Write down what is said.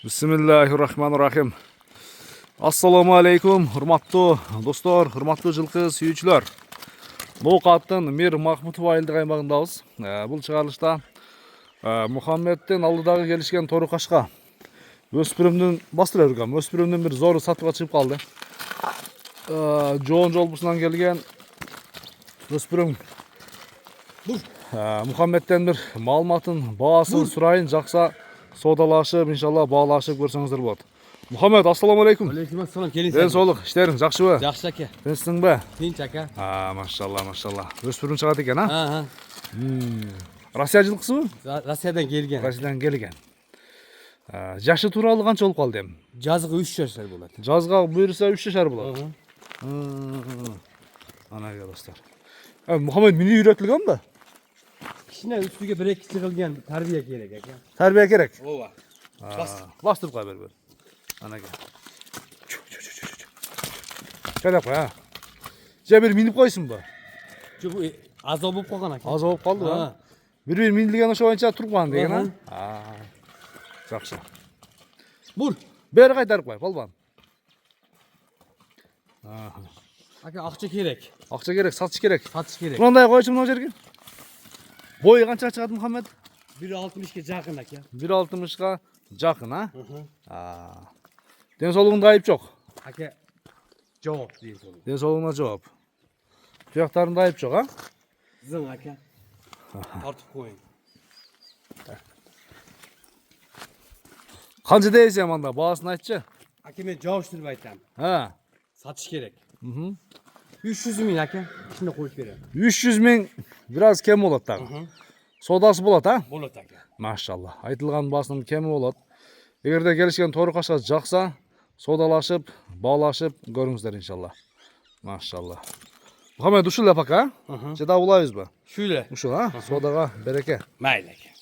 Bismillahirrahmanirrahim. Assalamu alaikum, hurmatlı dostlar, hurmatlı жылқы сүйүүчүлөр. Ноокаттын Мир Махмутов айылдык аймагындабыз. Бул чыгарылышта Мухаммедтин алдыдагы келишкен тору кашка өспүрүмдүн бастыра жүргөн, өспүрүмдүн бир зору сатыга чыгып калды. Жоон жолбусунан келген өспүрүм Мухаммедтен бир маалыматын, баасын сурайын, жакса содалашып, иншалла баалашып көрсөңүздөр болот. Мухаммед, ассаламу алейкум. Алейкум ассалам, келин. Ден соолук, иштериң жакшыбы? Жакшы аке. Тынчсыңбы? Тинч аке. Машалла. Өспүрүм чыгат экен, Ага. Россия жылкысыбы? Россиядан келген. Россиядан келген. Жашы тууралуу канча болуп калды эми? Жазгы 3 жашар болот. Жазга буйруса 3 жашар болот. Ана достор. Мухаммед мени үйрөтүлгөнбү? Кичине үстүгө 1-2 чыгылган тарбия керек аке. Тарбия керек. Ооба. Бастырып кой бер. Ана ке. Келеп кой, же бир минип койсунбу? Жок, аза болуп калган аке. Аза болуп калдыбы? Бир минилген ошо боюнча турган деген, Жакшы. Бур. Бери кайтарып кой, балбан. Аке, акча керек. Акча керек, сатыш керек. Сатыш керек. Мындай койчу мына жерге. Бою канча чыгат Мухаммед? 1.60 га жакын аке. 1.60 жакын, Ден соолугунда айып жок. Аке, жооп дейт ол. Ден соолугуна жооп. Туяктарында айып жок, Зың аке. Тартып коюң. Канча дейсиң анда, баасын айтчы. Аке, мен жооптуруп айтам. Сатыш керек. 300 миң аке. Кичине коюп берем. 300 миң бир аз кем болот дагы. Содасы болот, Болот аке. Машалла. Айтылган баасынын кеми болот. Эгерде келишкен тору кашка жакса, содалашып, баалашып көрүңүздөр иншалла. Машалла. Мухаммед ушул эле пока, же да улайбызбы? Шүле. Ушул, содага береке. Майлы аке.